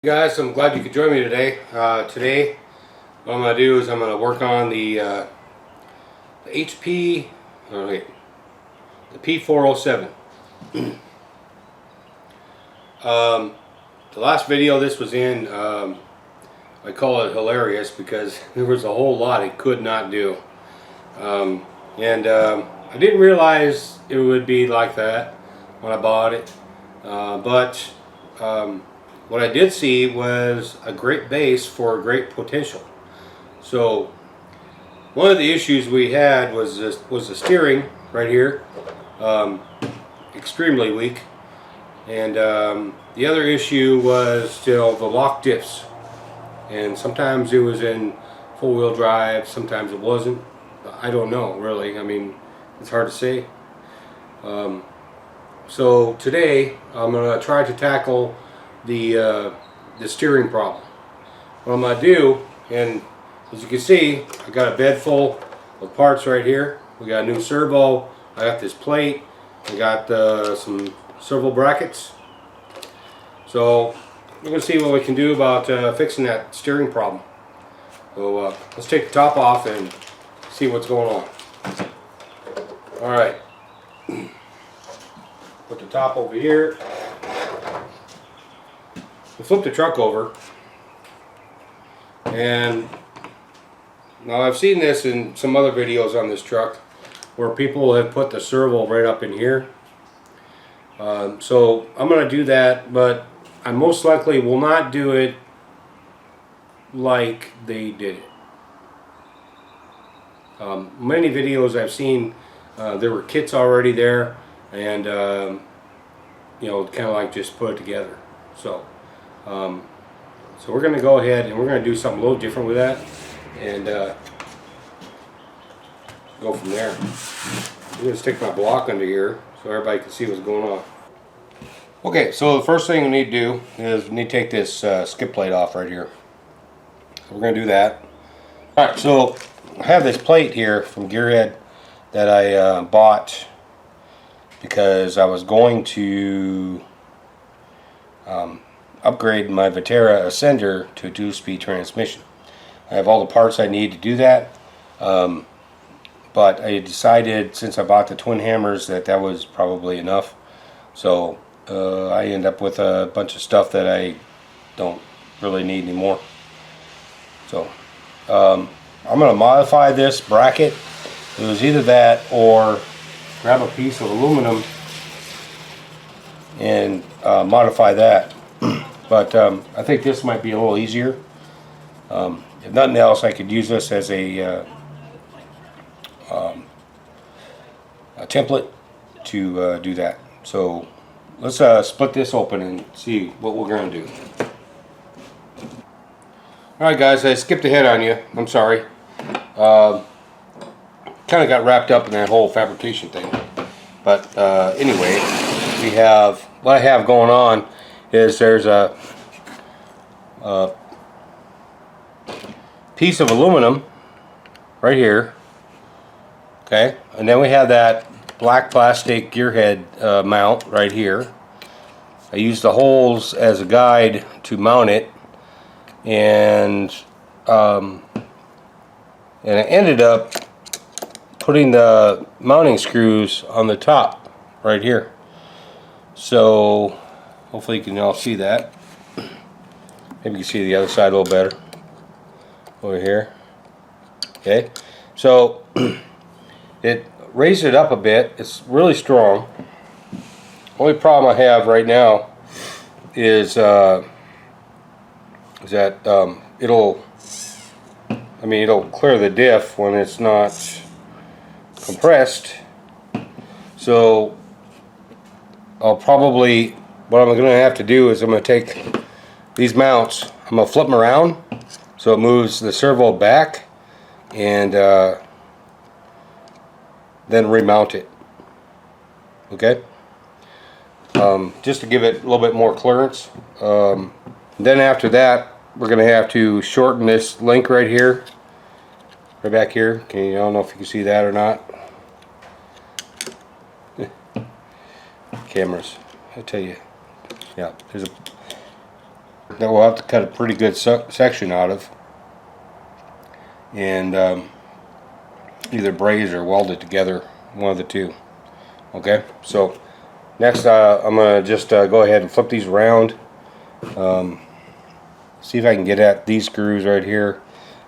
Guys, I'm glad you could join me today. Today, what I'm going to do is I'm going to work on the HP, oh wait, the P407. The last video this was in, I call it hilarious because there was a whole lot it could not do. I didn't realize it would be like that when I bought it, what I did see was a great base for great potential. So one of the issues we had was the steering right here, extremely weak, and the other issue was still the lock diffs, and sometimes it was in four-wheel drive, sometimes it wasn't. I don't know really. I mean, it's hard to say. So today I'm going to try to tackle the steering problem. What I'm going to do, and as you can see, I got a bed full of parts right here. We got a new servo, I got this plate, I got some servo brackets. So we're going to see what we can do about fixing that steering problem. So let's take the top off and see what's going on. Alright, put the top over here. We'll flip the truck over, and now I've seen this in some other videos on this truck where people have put the servo right up in here. So I'm going to do that, but I most likely will not do it like they did it. Many videos I've seen, there were kits already there, and you know, kind of like just put it together. So we're going to go ahead and we're going to do something a little different with that, and go from there. I'm going to stick my block under here so everybody can see what's going on. Okay, so the first thing we need to do is we need to take this skip plate off right here. So we're going to do that. Alright, so I have this plate here from Gearhead that I bought because I was going to upgrade my Vitera Ascender to a 2-speed transmission. I have all the parts I need to do that, but I decided since I bought the twin hammers that that was probably enough. So I end up with a bunch of stuff that I don't really need anymore. So I'm going to modify this bracket. It was either that or grab a piece of aluminum and modify that. But I think this might be a little easier. If nothing else, I could use this as a template to do that. So let's split this open and see what we're going to do. Alright guys, I skipped ahead on you. I'm sorry. Kind of got wrapped up in that whole fabrication thing. But anyway, we have, what I have going on is there's a piece of aluminum right here, okay, and then we have that black plastic gearhead mount right here. I used the holes as a guide to mount it, and I ended up putting the mounting screws on the top right here. So hopefully you can all see that. Maybe you can see the other side a little better over here. Okay, so it raised it up a bit. It's really strong. Only problem I have right now is that it'll clear the diff when it's not compressed. So I'll probably, what I'm going to have to do is I'm going to take these mounts, I'm going to flip them around so it moves the servo back, and then remount it. Okay? Just to give it a little bit more clearance. Then after that, we're going to have to shorten this link right here, right back here. I don't know if you can see that or not. Cameras, I tell you. Yeah, there's a that we'll have to cut a pretty good section out of, and either braze or weld it together, one of the two. Okay, so next I'm going to just go ahead and flip these around, see if I can get at these screws right here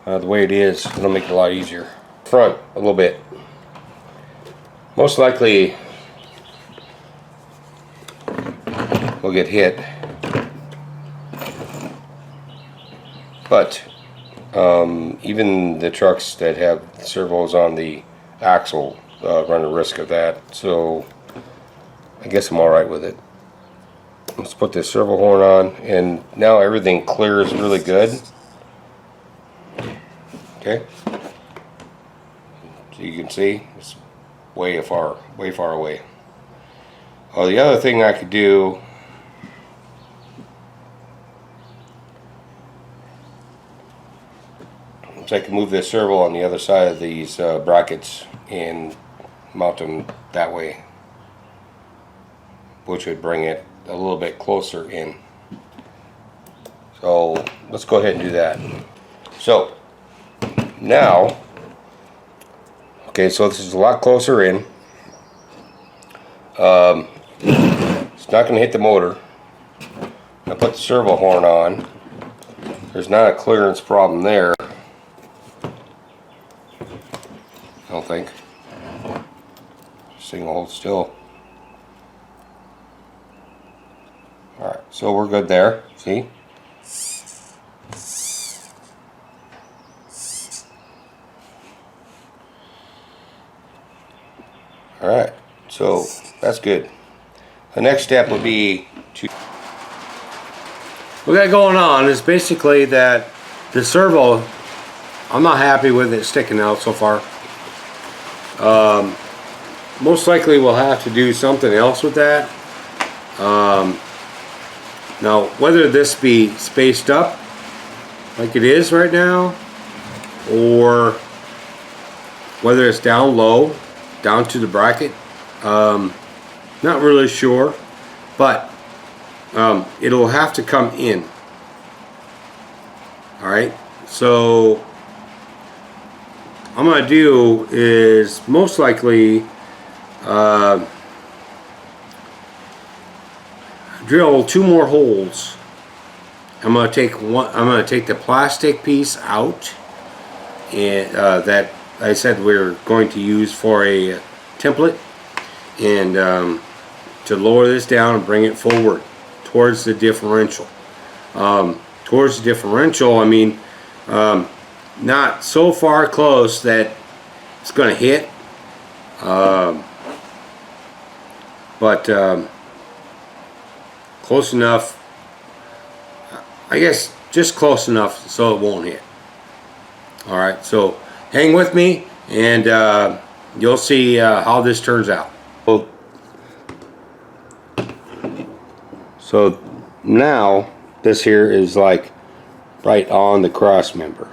the way it is. It'll make it a lot easier. Front a little bit. Most likely we'll get hit, but even the trucks that have servos on the axle run a risk of that, so I guess I'm alright with it. Let's put this servo horn on, and now everything clears really good. Okay, so you can see it's way far away. Oh, the other thing I could do is I can move this servo on the other side of these brackets and mount them that way, which would bring it a little bit closer in. So let's go ahead and do that. So now, okay, so this is a lot closer in. It's not going to hit the motor. I put the servo horn on. There's not a clearance problem there, I don't think. This thing will hold still. Alright, so we're good there. See? Alright, so that's good. The next step would be to... What we got going on is basically that the servo, I'm not happy with it sticking out so far. Most likely we'll have to do something else with that. Now, whether this be spaced up like it is right now, or whether it's down low, down to the bracket, not really sure, but it'll have to come in. Alright, so what I'm going to do is most likely drill 2 more holes. I'm going to take the plastic piece out, and that I said we're going to use for a template, and to lower this down and bring it forward towards the differential. Towards the differential, I mean not so far close that it's going to hit, but close enough, I guess, just close enough so it won't hit. Alright, so hang with me, and you'll see how this turns out. So now this here is like right on the cross member.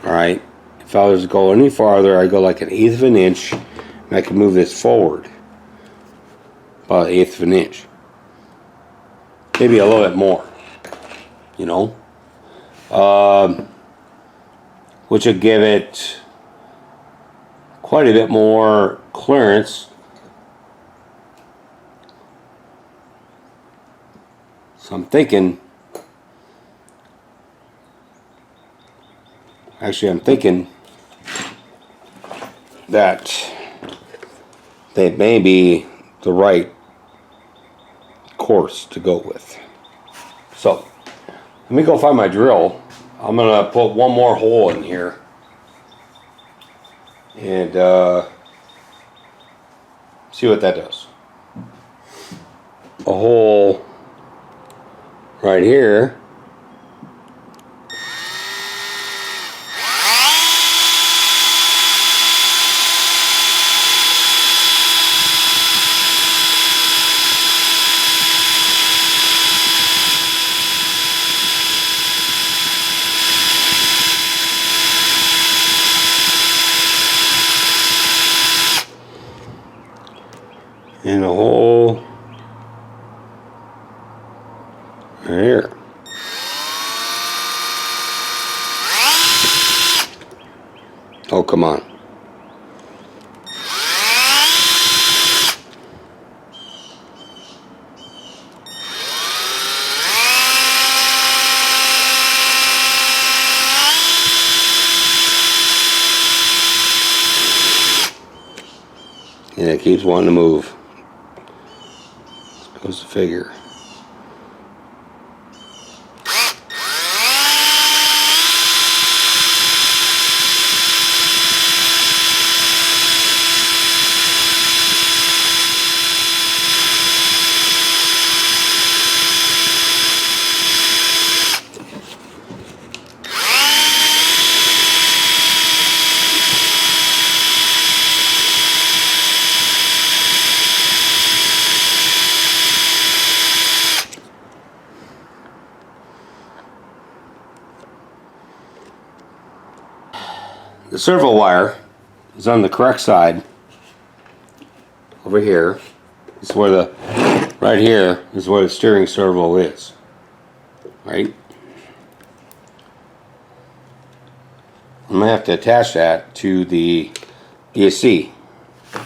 Alright, if I was to go any farther, I go like 1/8 of an inch, and I can move this forward about 1/8 of an inch. Maybe a little bit more, you know, which would give it quite a bit more clearance. So I'm thinking, that they may be the right course to go with. So let me go find my drill. I'm gonna put one more hole in here, and see what that does. A hole right here. And a hole right here. Oh, come on. And it keeps wanting to move. Goes to figure. The servo wire is on the correct side. Over here is where the, right here is where the steering servo is. Right? I'm going to have to attach that to the ESC,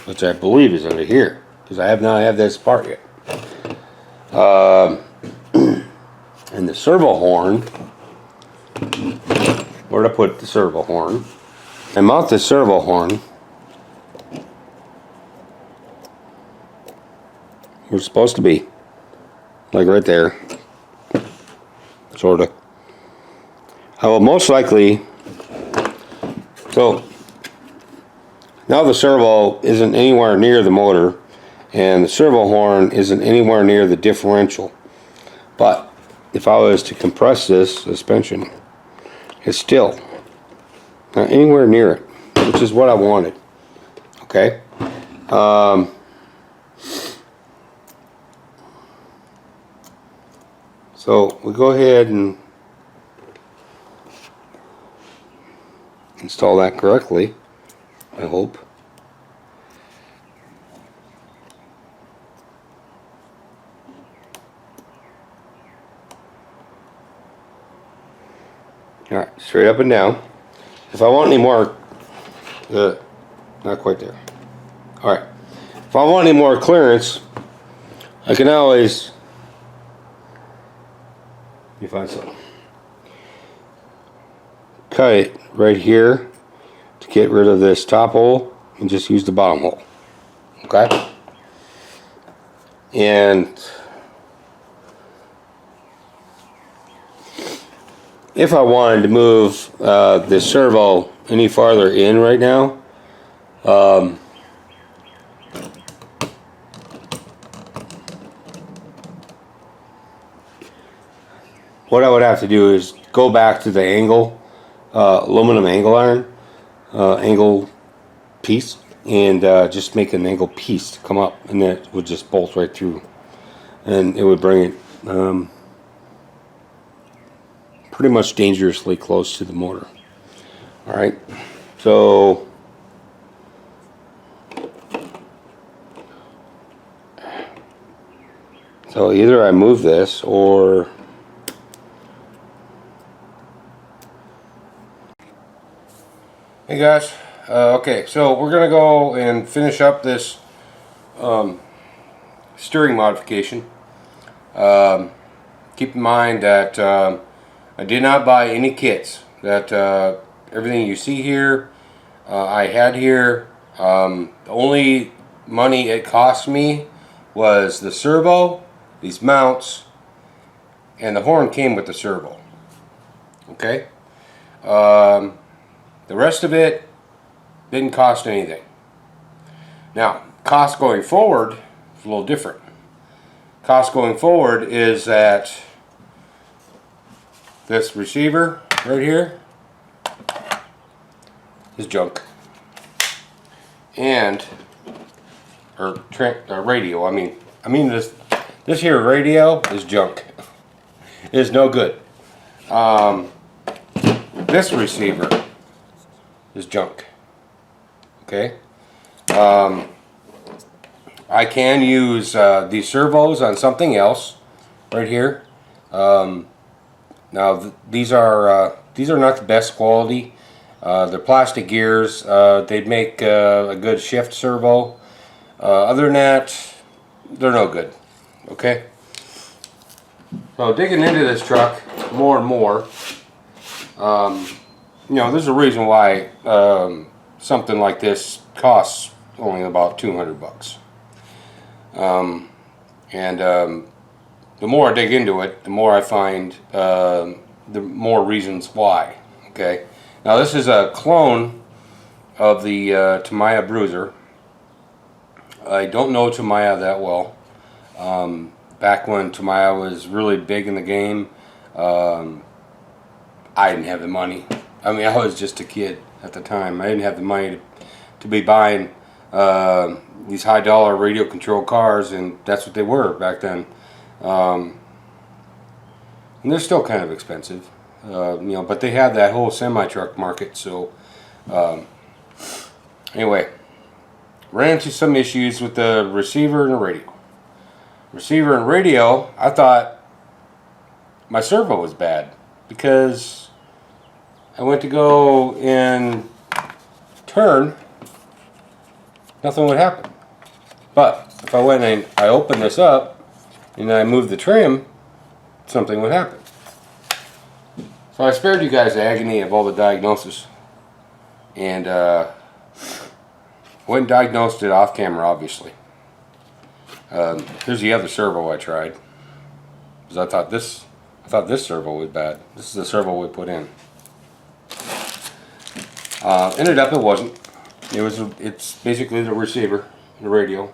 which I believe is under here, because I have not had this part yet. And the servo horn, where to put the servo horn? I mount the servo horn where it's supposed to be, like right there, sort of. I will most likely, so now the servo isn't anywhere near the motor and the servo horn isn't anywhere near the differential, but if I was to compress this suspension, it's still not anywhere near it, which is what I wanted. Okay. So we go ahead and install that correctly, I hope. Alright, straight up and down. If I want any more, not quite there. Alright, if I want any more clearance, I can always, let me find something, cut it right here to get rid of this top hole and just use the bottom hole. Okay? And if I wanted to move the servo any farther in right now, what I would have to do is go back to the angle, aluminum angle iron, angle piece, and just make an angle piece to come up, and then it would just bolt right through, and it would bring it pretty much dangerously close to the motor. Alright, so either I move this or hey guys, okay, so we're gonna go and finish up this steering modification. Keep in mind that I did not buy any kits. That everything you see here, I had here. The only money it cost me was the servo, these mounts, and the horn came with the servo. Okay. The rest of it didn't cost anything. Now, cost going forward is a little different. Cost going forward is that this receiver right here is junk, and or radio. I mean this here radio is junk. It is no good. This receiver is junk. Okay. I can use these servos on something else right here. Now these are not the best quality. They're plastic gears. They'd make a good shift servo. Other than that, they're no good. Okay. So digging into this truck more and more, you know, there's a reason why something like this costs only about 200 bucks. The more I dig into it, the more I find the more reasons why. Okay. Now this is a clone of the Tamiya Bruiser. I don't know Tamiya that well. Back when Tamiya was really big in the game, I didn't have the money. I mean, I was just a kid at the time. I didn't have the money to be buying these high dollar radio controlled cars, and that's what they were back then. And they're still kind of expensive, you know, but they had that whole semi-truck market. So anyway, ran into some issues with the receiver and the radio. Receiver and radio, I thought my servo was bad because I went to go and turn, nothing would happen. But if I went and I opened this up and I moved the trim, something would happen. So I spared you guys the agony of all the diagnosis, and went and diagnosed it off camera, obviously. Here's the other servo I tried, because I thought this servo was bad. This is the servo we put in. Ended up it wasn't. It's basically the receiver, the radio.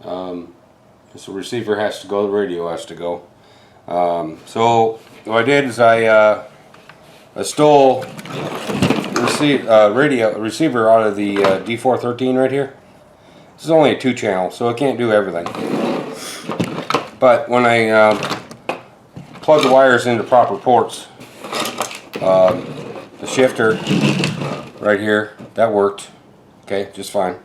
So the receiver has to go, the radio has to go. So what I did is I stole receiver out of the D413 right here. This is only a 2-channel, so it can't do everything. But when I plug the wires into proper ports, the shifter right here, that worked. Okay, just fine.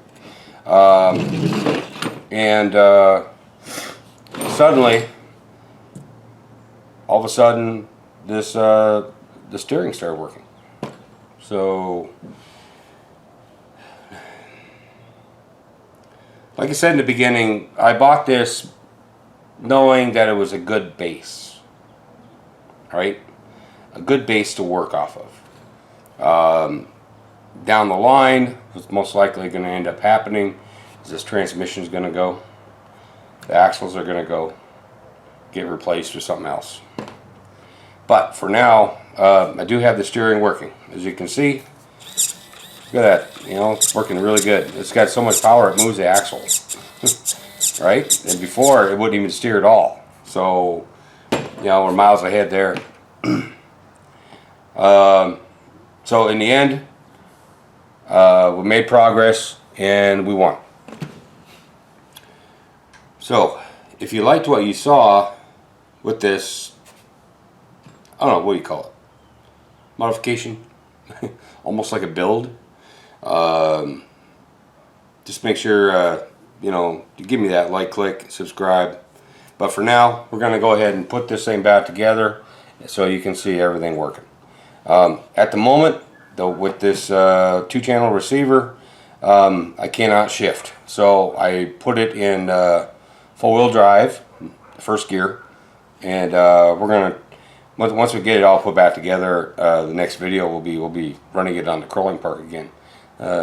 Suddenly, all of a sudden, this the steering started working. So, like I said in the beginning, I bought this knowing that it was a good base, right? A good base to work off of. Down the line, what's most likely going to end up happening is this transmission is going to go. The axles are going to go, get replaced with something else. But for now, I do have the steering working. As you can see, look at that. You know, it's working really good. It's got so much power it moves the axle. Right? And before, it wouldn't even steer at all. So, you know, we're miles ahead there. So in the end, we made progress and we won. So, if you liked what you saw with this, I don't know, what do you call it? Modification? Almost like a build. Just make sure, you know, you give me that like, click, subscribe. But for now, we're going to go ahead and put this thing back together so you can see everything working. At the moment, though, with this 2-channel receiver, I cannot shift. So I put it in 4-wheel drive, first gear, and we're gonna, once we get it all put back together, the next video we'll be running it on the crawling park again.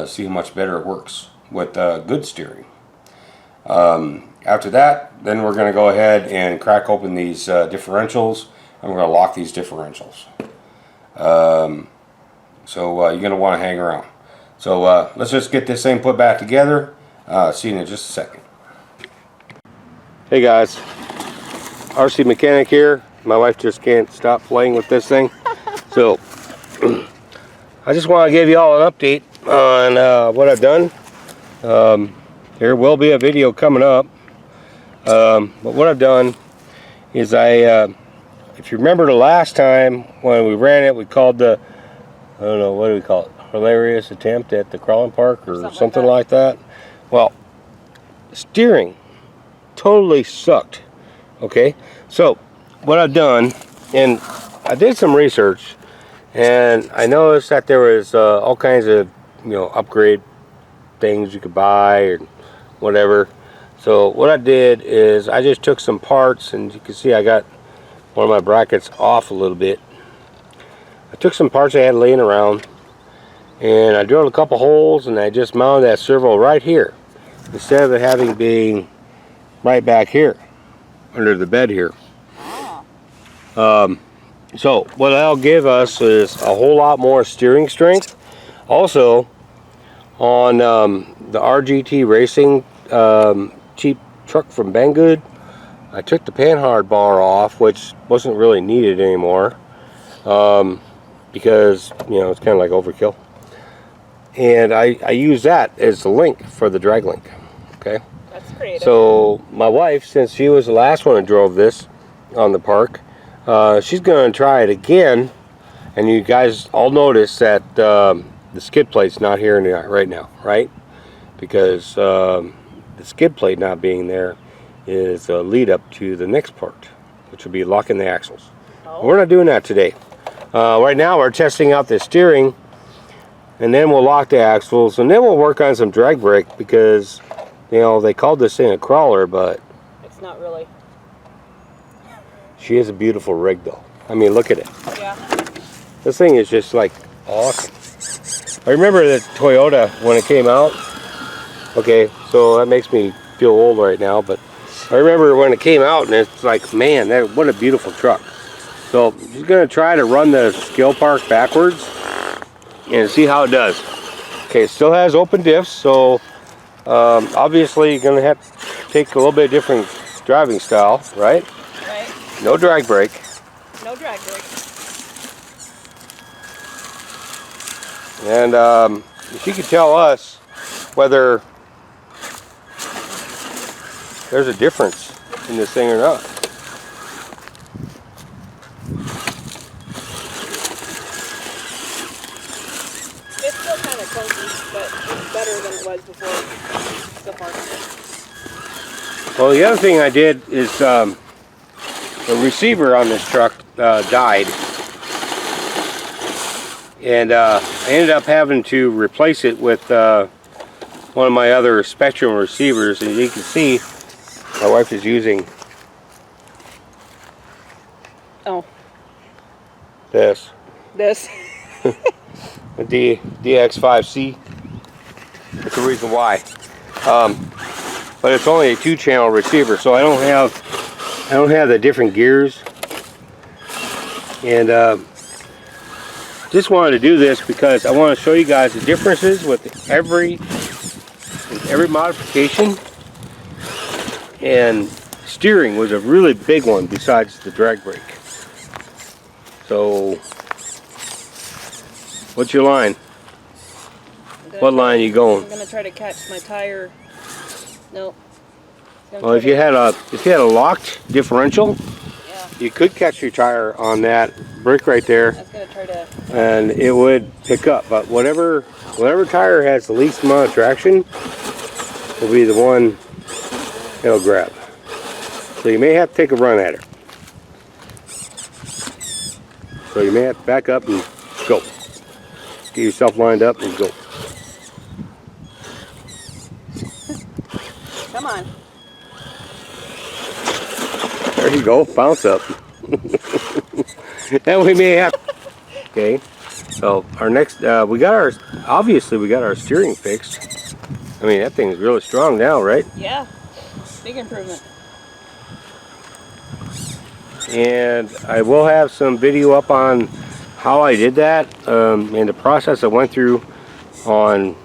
See how much better it works with good steering. After that, then we're going to go ahead and crack open these differentials, and we're going to lock these differentials. So you're going to want to hang around. So let's just get this thing put back together. See you in just a second. Hey guys, RC mechanic here. My wife just can't stop playing with this thing. So I just want to give you all an update on what I've done. There will be a video coming up. But what I've done is if you remember the last time when we ran it, we called the, I don't know, what do we call it? Hilarious attempt at the crawling park or something like that. Well, steering totally sucked. Okay, so what I've done, and I did some research, And I noticed that there was all kinds of, you know, upgrade things you could buy or whatever. So what I did is I just took some parts, and you can see I got one of my brackets off a little bit. I took some parts I had laying around, and I drilled a couple holes, and I just mounted that servo right here instead of it having being right back here under the bed here. So what that'll give us is a whole lot more steering strength. Also, on the RGT Racing cheap truck from Banggood, I took the panhard bar off, which wasn't really needed anymore, because, you know, it's kind of like overkill. And I use that as the link for the drag link. Okay. That's creative. So my wife, since she was the last one who drove this on the park, she's going to try it again. And you guys all notice that the skid plate's not here right now, right? Because the skid plate not being there is a lead up to the next part, which will be locking the axles. Oh. We're not doing that today. Right now we're testing out the steering, and then we'll lock the axles, and then we'll work on some drag brake, because, you know, they called this thing a crawler, but it's not really. She is a beautiful rig, though. I mean, look at it. Yeah. This thing is just like awesome. I remember the Toyota when it came out. Okay, so that makes me feel old right now, but I remember when it came out, and it's like, man, what a beautiful truck. So she's going to try to run the scale park backwards and see how it does. Okay, it still has open diffs, so obviously you're going to have to take a little bit different driving style, right? Right. No drag brake. No drag brake. And if you could tell us whether there's a difference in this thing or not. It's still kind of clunky, but it's better than it was before so far. Well, the other thing I did is the receiver on this truck died, and I ended up having to replace it with one of my other Spectrum receivers. As you can see, my wife is using this the DX5C. That's the reason why. But it's only a 2-channel receiver, so I don't have the different gears. And just wanted to do this because I want to show you guys the differences with every modification. And steering was a really big one besides the drag brake. So, what's your line? What line are you going? I'm gonna try to catch my tire. Nope. Well, if you had a locked differential, yeah, you could catch your tire on that brick right there. I was gonna try to, and it would pick up. But whatever tire has the least amount of traction will be the one it'll grab. So you may have to take a run at it. So you may have to back up and go. Get yourself lined up and go. come on. There you go, bounce up. And we may have. Okay, so our next, obviously we got our steering fixed. I mean, that thing's really strong now, right? Yeah, big improvement. And I will have some video up on how I did that, and the process I went through on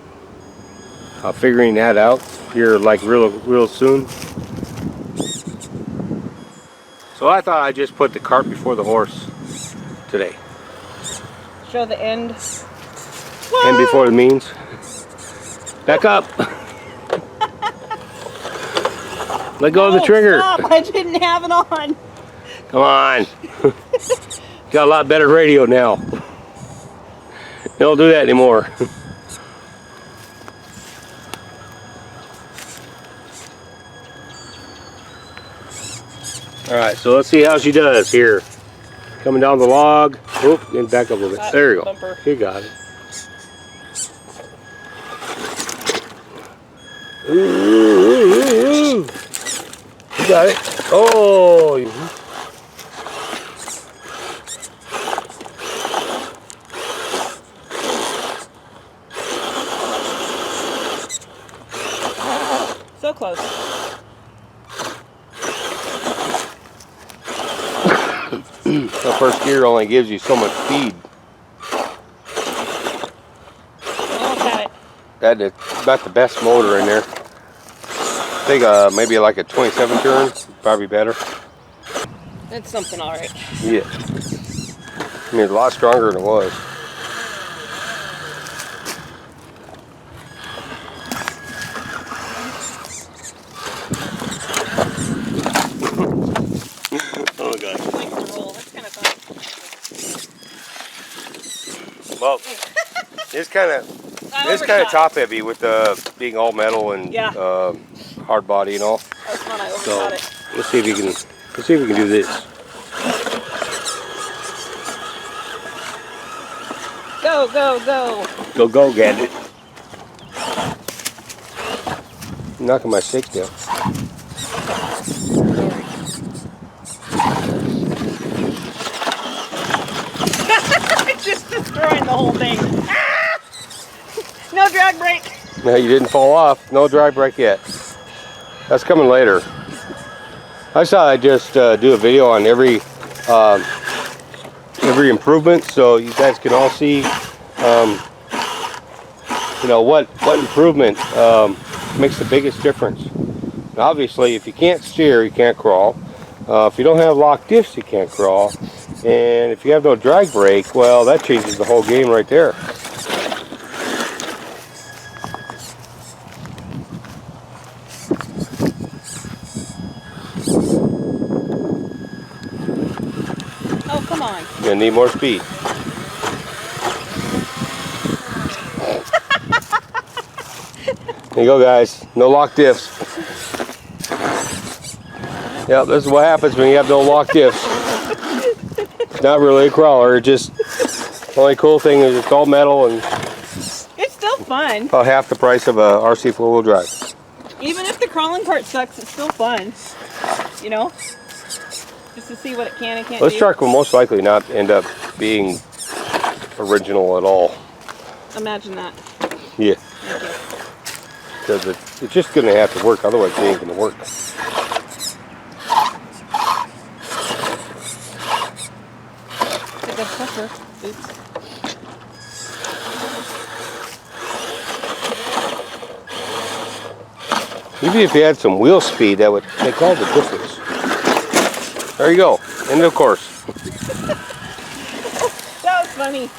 figuring that out here, like real soon. So I thought I'd just put the cart before the horse today. Show the end. And before the means. Back up. Let go of the trigger. Stop. I didn't have it on. Come on. Got a lot better radio now. They don't do that anymore. Alright, so let's see how she does here. Coming down the log. Oop, and back up a little bit. That There you go. bumper. You got it. Ooh. You got it. Oh. So close. The first gear only gives you so much speed. Almost had it. That is about the best motor in there. I think maybe like a 27 turn, probably better. It's something all right. Yeah. I mean, it's a lot stronger than it was. Oh god. I like the roll. That's kind of fun. Well, it's kind of top heavy with being all metal and Yeah. hard body and all. That's fun. I So overshot it. let's see if we can do this. Go, go, go. Go, Gadget. Knocking my shakedown. Just destroying the whole thing. Ah! No drag brake. No, you didn't fall off. No dry brake yet. That's coming later. I thought I'd just do a video on every improvement, so you guys can all see, you know, what improvement makes the biggest difference. Now, obviously, if you can't steer, you can't crawl. If you don't have lock diffs, you can't crawl. And if you have no drag brake, well, that changes the whole game right there. Oh, come on. You're gonna need more speed. There you go, guys. No lock diffs. Yep, this is what happens when you have no lock diffs. It's not really a crawler. It just, the only cool thing is it's all metal and It's still fun. about half the price of a RC four-wheel drive. Even if the crawling part sucks, it's still fun. You know? Just to see what it can and can't This do. truck will most likely not end up being original at all. Imagine that. Yeah, Thank you. because it's just going to have to work. Otherwise, it ain't going to work. It's a good pusher. Oops. Even if you had some wheel speed, that would make all the difference. There you go. End of course. That was funny.